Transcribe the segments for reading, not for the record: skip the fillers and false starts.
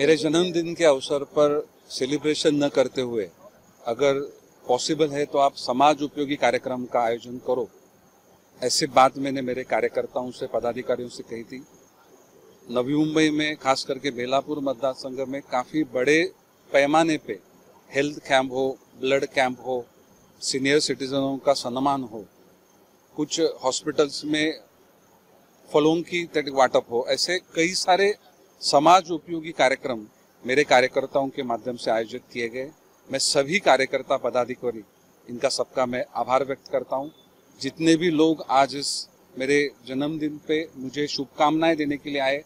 मेरे जन्मदिन के अवसर पर सेलिब्रेशन न करते हुए अगर पॉसिबल है तो आप समाज उपयोगी कार्यक्रम का आयोजन करो, ऐसी बात मैंने मेरे कार्यकर्ताओं से, पदाधिकारियों से कही थी। नवी मुंबई में खास करके बेलापुर मतदार संघ में काफ़ी बड़े पैमाने पे हेल्थ कैंप हो, ब्लड कैंप हो, सीनियर सिटीजनों का सम्मान हो, कुछ हॉस्पिटल्स में फलों की वाटप हो, ऐसे कई सारे समाज उपयोगी कार्यक्रम मेरे कार्यकर्ताओं के माध्यम से आयोजित किए गए। मैं सभी कार्यकर्ता, पदाधिकारी, इनका सबका मैं आभार व्यक्त करता हूँ। जितने भी लोग आज इस मेरे जन्मदिन पे मुझे शुभकामनाएं देने के लिए आए,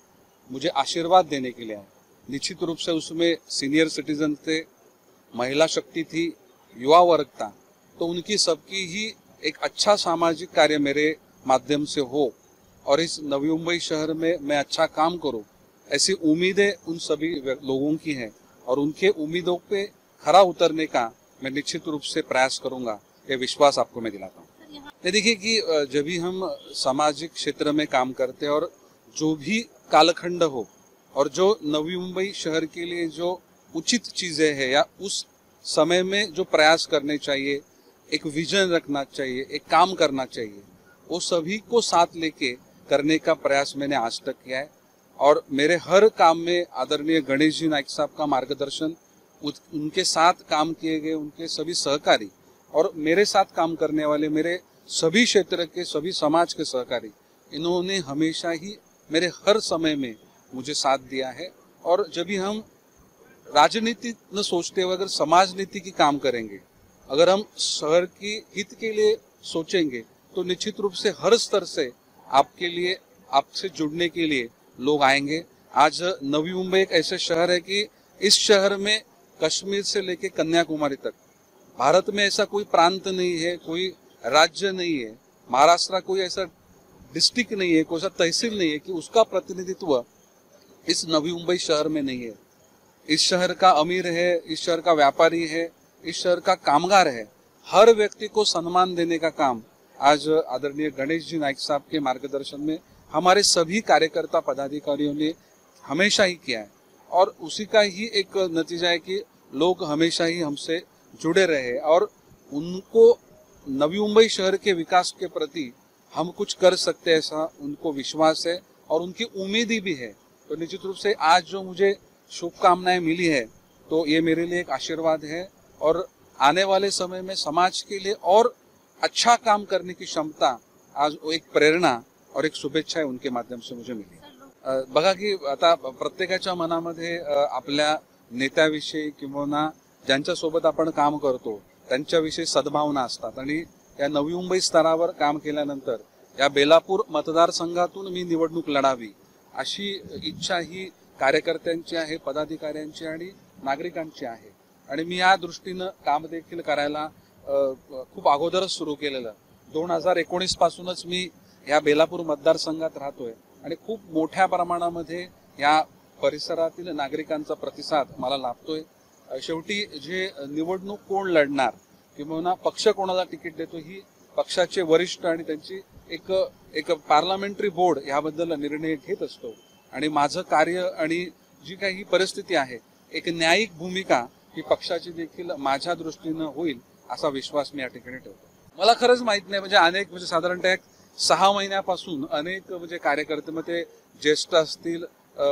मुझे आशीर्वाद देने के लिए आए, निश्चित रूप से उसमें सीनियर सिटीजन थे, महिला शक्ति थी, युवा वर्ग था, तो उनकी सबकी ही एक अच्छा सामाजिक कार्य मेरे माध्यम से हो और इस नवी मुंबई शहर में मैं अच्छा काम करूं, ऐसी उम्मीदें उन सभी लोगों की हैं और उनके उम्मीदों पे खरा उतरने का मैं निश्चित रूप से प्रयास करूंगा, ये विश्वास आपको मैं दिलाता हूँ। ये देखिए कि जब भी हम सामाजिक क्षेत्र में काम करते हैं और जो भी कालखंड हो और जो नवी मुंबई शहर के लिए जो उचित चीजें हैं या उस समय में जो प्रयास करने चाहिए, एक विजन रखना चाहिए, एक काम करना चाहिए, वो सभी को साथ लेके करने का प्रयास मैंने आज तक किया है। और मेरे हर काम में आदरणीय गणेश जी नाइक साहब का मार्गदर्शन, उनके साथ काम किए गए उनके सभी सहकारी और मेरे साथ काम करने वाले मेरे सभी क्षेत्र के सभी समाज के सहकारी, इन्होंने हमेशा ही मेरे हर समय में मुझे साथ दिया है। और जब भी हम राजनीति न सोचते हुए अगर समाज नीति की काम करेंगे, अगर हम शहर की हित के लिए सोचेंगे, तो निश्चित रूप से हर स्तर से आपके लिए, आपसे जुड़ने के लिए लोग आएंगे। आज नवी मुंबई एक ऐसे शहर है कि इस शहर में कश्मीर से लेकर कन्याकुमारी तक भारत में ऐसा कोई प्रांत नहीं है, कोई राज्य नहीं है, महाराष्ट्र कोई ऐसा डिस्ट्रिक्ट नहीं है, कोई ऐसा तहसील नहीं है कि उसका प्रतिनिधित्व इस नवी मुंबई शहर में नहीं है। इस शहर का अमीर है, इस शहर का व्यापारी है, इस शहर का कामगार है, हर व्यक्ति को सम्मान देने का काम आज आदरणीय गणेश जी नाइक साहब के मार्गदर्शन में हमारे सभी कार्यकर्ता, पदाधिकारियों ने हमेशा ही किया है। और उसी का ही एक नतीजा है कि लोग हमेशा ही हमसे जुड़े रहे और उनको नवी मुंबई शहर के विकास के प्रति हम कुछ कर सकते हैं ऐसा उनको विश्वास है और उनकी उम्मीद भी है। तो निश्चित रूप से आज जो मुझे शुभकामनाएं मिली है, तो ये मेरे लिए एक आशीर्वाद है और आने वाले समय में समाज के लिए और अच्छा काम करने की क्षमता, आज एक प्रेरणा और एक शुभेच्छा आहे उनके माध्यम से मुझे मिली। बघा की आता प्रत्येकाच्या मनामध्ये आपल्या नेत्याविषयी किंवा ज्यांच्यासोबत आपण काम करतो त्यांच्याविषयी सद्भावना असतात आणि या नवी मुंबई स्तरावर काम केल्यानंतर या बेलापूर मतदारसंघातून मी निवडणूक लढावी अशी इच्छा ही कार्यकर्त्यांची आहे, पदाधिकाऱ्यांची आणि नागरिकांची आहे। आणि मी या दृष्टीने काम देखील करायला खूप अगोदरच सुरू केलेलं। 2019 पासूनच मी या बेलापूर मतदारसंघात राहतोय आणि खूप मोठ्या प्रमाणामध्ये या परिसरातील नागरिकांचा प्रतिसाद मला लाभतोय। शेवटी जे निवडणूक कोण लढणार किंवा पक्ष कोणाला तिकीट देतो ही पक्षाचे वरिष्ठ आणि त्यांची एक पार्लमेंटरी बोर्ड याबद्दल निर्णय घेत असतो आणि माझं कार्य आणि जी काही परिस्थिती आहे, एक न्यायिक भूमिका ही पक्षाची देखील माझ्या दृष्टीने होईल असा विश्वास मी या ठिकाणी ठेवतो। मला खरंच माहित नाही, म्हणजे साधारणतः 6 महिन्यापासून अनेक कार्यकर्ते, मग ते ज्येष्ठ असतील,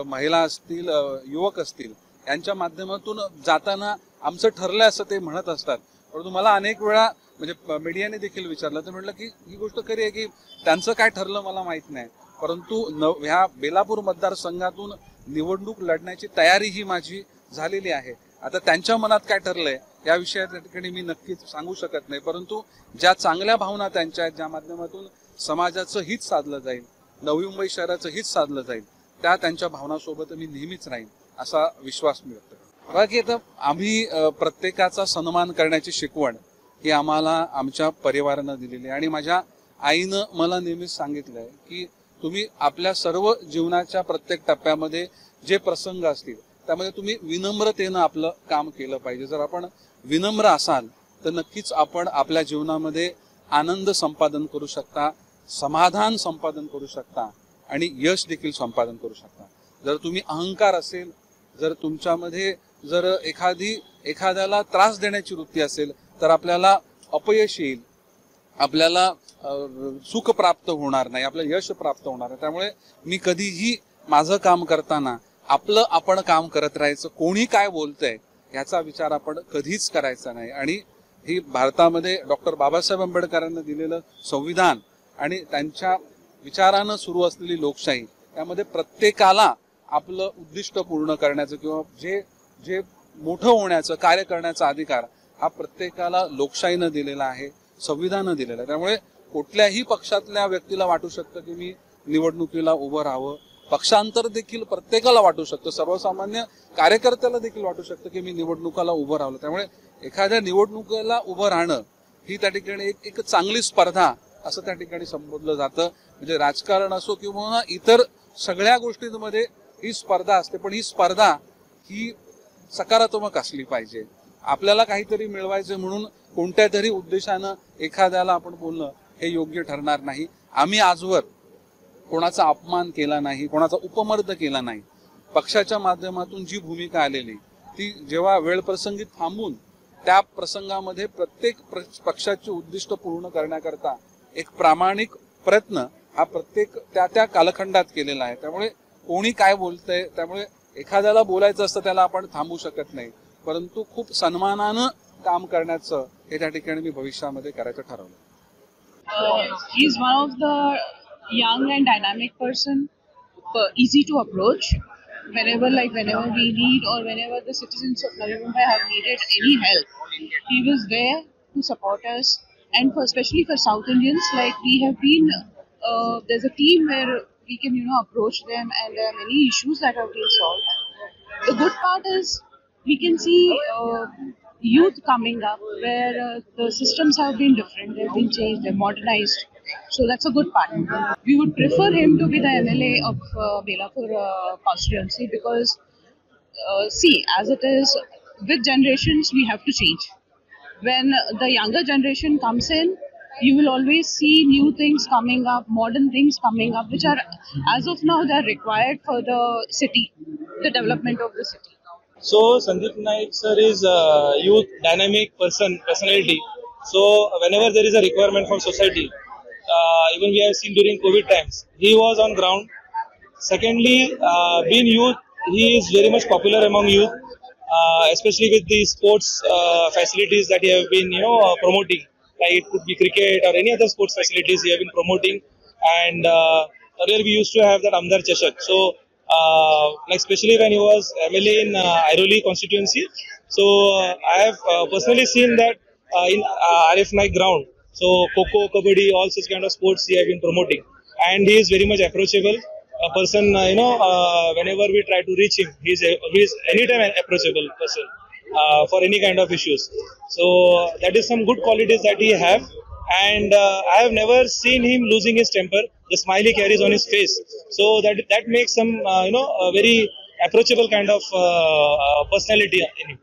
महिला असतील, युवक असतील, यांच्या माध्यमातून जाताना आमचं ठरलं असं ते म्हणत असतात। परंतु मला अनेक वेळा मीडियाने देखील विचारलं, तर म्हटलं की ही गोष्ट खरी आहे की त्यांचं काय ठरलं मला माहित नाही, परंतु ह्या बेलापूर मतदारसंघातून निवडणूक लढण्याची तयारी ही माझी झालेली आहे। आता त्यांच्या मनात काय ठरलंय या विषयात ठिकाणी मी नक्कीच सांगू शकत नाही, परंतु ज्या चांगल्या भावना त्यांच्या आहेत, ज्या माध्यमातून समाजाचं हित साधलं जाईल, नवी मुंबई शहराचं हित साधलं जाईल, त्या त्यांच्या भावनासोबत मी नेहमीच राहीन असा विश्वास मी व्यक्त करतो। बाकी आता आम्ही प्रत्येकाचा सन्मान करण्याची शिकवण ही आम्हाला आमच्या परिवारानं दिलेली आहे आणि माझ्या आईनं मला नेहमीच सांगितलंय की तुम्ही आपल्या सर्व जीवनाच्या प्रत्येक टप्प्यामध्ये जे प्रसंग असतील त्यामध्ये तुम्ही विनम्रतेनं आपलं काम केलं पाहिजे। जर आपण विनम्र असाल तर नक्कीच आपण आपल्या जीवनामध्ये आनंद संपादन करू शकता, समाधान संपादन करू शकता आणि यश देखील संपादन करू शकता। जर तुम्ही अहंकार असेल, जर तुमच्यामध्ये जर एखाद्याला त्रास देण्याची वृत्ती असेल तर आपल्याला अपयश येईल, आपल्याला सुख प्राप्त होणार नाही, आपल्याला यश प्राप्त होणार नाही. त्यामुळे मी कधीही माझं काम करताना आपण काम करत राहायचं. कोणी काय बोलतंय याचा विचार आपण कधीच करायचा नाही. आणि ही भारतामध्ये डॉक्टर बाबासाहेब आंबेडकरांनी दिलेलं संविधान आणि त्यांच्या विचारानं सुरू असलेली लोकशाही, त्यामध्ये प्रत्येकाला आपलं उद्दिष्ट पूर्ण करण्याचं किंवा जे मोठं होण्याचं कार्य करण्याचा अधिकार हा प्रत्येकाला लोकशाहीनं दिलेला आहे, संविधानानं दिलेला आहे. त्यामुळे कुठल्याही पक्षातल्या व्यक्तीला वाटू शकतं की मी निवडणुकीला उभं राहावं, पक्षांतर देखील प्रत्येकाला वाटू शकतं, सर्वसामान्य कार्यकर्त्याला देखील वाटू शकतं की मी निवडणुकाला उभं राहिलो. त्यामुळे एखाद्या निवडणुकीला उभं राहणं ही त्या ठिकाणी एक चांगली स्पर्धा असं त्या ठिकाणी संबोधलं जातं. म्हणजे राजकारण असो किंवा इतर सगळ्या गोष्टींमध्ये ही स्पर्धा असते, पण ही स्पर्धा ही सकारात्मक असली पाहिजे. आपल्याला काहीतरी मिळवायचं म्हणून कोणत्या तरी उद्देशानं एखाद्याला आपण बोलणं हे योग्य ठरणार नाही. आम्ही आजवर कोणाचा अपमान केला नाही, कोणाचा उपमर्द केला नाही. पक्षाच्या माध्यमातून जी भूमिका आलेली ती जेव्हा वेळ प्रसंगी थांबून त्या प्रसंगामध्ये प्रत्येक पक्षाचे उद्दिष्ट पूर्ण करण्याकरता एक प्रामाणिक प्रयत्न हा प्रत्येक त्या कालखंडात केलेला आहे. त्यामुळे कोणी काय बोलतंय, त्यामुळे एखाद्याला बोलायचं असतं त्याला आपण थांबू शकत नाही, परंतु खूप सन्मानानं काम करण्याचं हे त्या ठिकाणी मी भविष्यामध्ये करायचं ठरवलं. He is one of the young and dynamic person, easy to approach. Whenever we need or whenever the citizens of Navi Mumbai have needed any help, he was there to support us. And especially for South Indians, like we have been, there's a team where we can approach them, and there are many issues that have been solved. The good part is we can see youth coming up where the systems have been different, they've been changed, they're modernized. So that's a good part. We would prefer him to be the MLA of Belapur constituency because see, as it is with generations, we have to change. When the younger generation comes in, you will always see new things coming up, modern things coming up, which are, as of now, they are required for the city, the development of the city. So Sandeep Naik sir is a youth dynamic personality. So whenever there is a requirement from society, even we have seen during COVID times, he was on ground. Secondly, being youth, he is very much popular among youth, especially with the sports facilities that he have been promoting. Like it could be cricket or any other sports facilities he have been promoting. And earlier we used to have that Amdar Chashak. So like especially when he was MLA in Airoli constituency. So I have personally seen that in RF Naik ground. So Kho-Kho, Kabaddi, all such kind of sports he have been promoting. And he is very much approachable. A person, whenever we try to reach him, he is anytime an approachable person for any kind of issues. So that is some good qualities that he have. And I have never seen him losing his temper. The smile he carries on his face. So that makes some, a very approachable kind of personality in him.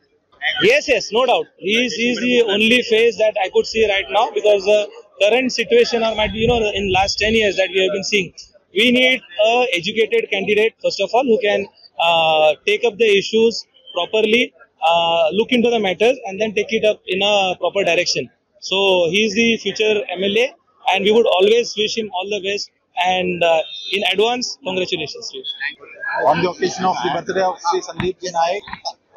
Yes, no doubt. He is the only face that I could see right now, because the current situation or might be, in last 10 years that we have been seeing. We need a educated candidate, first of all, who can take up the issues properly, look into the matters, and then take it up in a proper direction. So he is the future MLA, and we would always wish him all the best. And in advance, congratulations to you. On the occasion of the birthday of Sri Sandeep Ji Naik,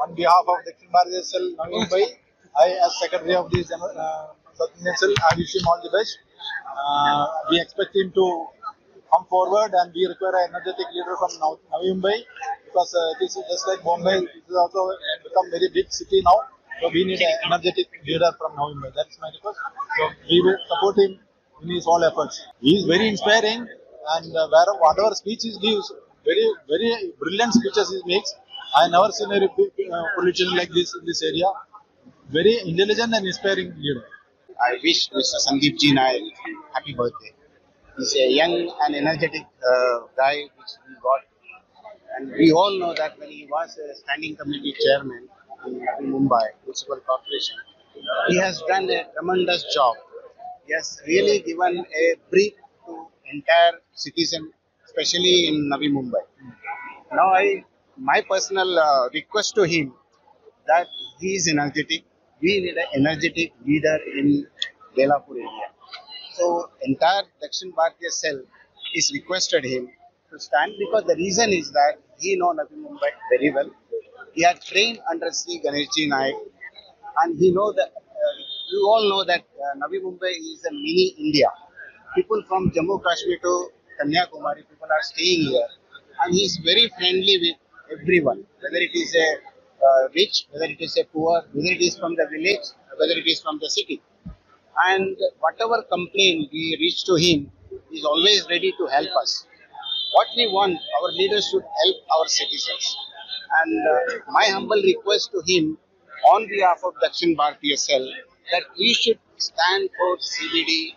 on behalf of Dakshin Bharatiya Cell Navi Mumbai, I, as Secretary of the South Indian Cell, I wish him all the best. We expect him to come forward, and we require an energetic leader from Navi Mumbai, because this is just like Bombay. It is also become very big city now, so we need an energetic leader from Navi Mumbai. That's my request. So we will support him in his all efforts. He is very inspiring, and whatever speech he gives, very brilliant speeches he makes. I never seen a politician like this in this area. Very intelligent and inspiring leader. I wish Mr. Sandeep Ji Naik happy birthday. He's a young and energetic guy which we got, and we all know that when he was a standing committee chairman in Navi Mumbai Municipal Corporation, he has done a tremendous job. He has really given a brief to entire citizen, especially in Navi Mumbai. Now I my personal request to him that he is energetic. We need an energetic leader in Belapur area. So entire Dakshin Bharatiya cell is requested him to stand because the reason is that he know Navi Mumbai very well. He had trained under Sri Ganeshji Naik, and he know that you all know that Navi Mumbai is a mini India. People from Jammu Kashmir to Kanyakumari, people are staying here, and he is very friendly with everyone, whether it is a rich, whether it is a poor, whether it is from the village, whether it is from the city. And whatever complaint we reach to him, he is always ready to help us. What we want, our leaders should help our citizens. And my humble request to him on behalf of Dakshin Bharatiya Cell that we should stand for CBD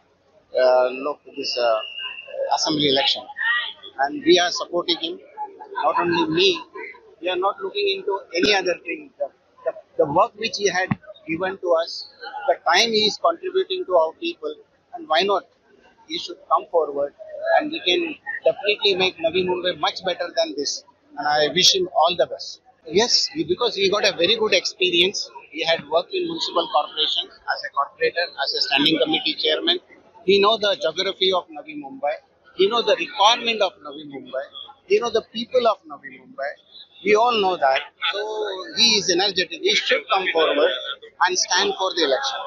assembly election. And we are supporting him. Not only me, we are not looking into any other thing. The work which he had given to us, the time he is contributing to our people, and why not? He should come forward and we can definitely make Navi Mumbai much better than this. And I wish him all the best. Yes, because he got a very good experience. He had worked in municipal corporation as a corporator, as a standing committee chairman. He knows the geography of Navi Mumbai. He knows the requirement of Navi Mumbai. He knows the people of Navi Mumbai. We all know that. So he is energetic. He should come forward and stand for the election.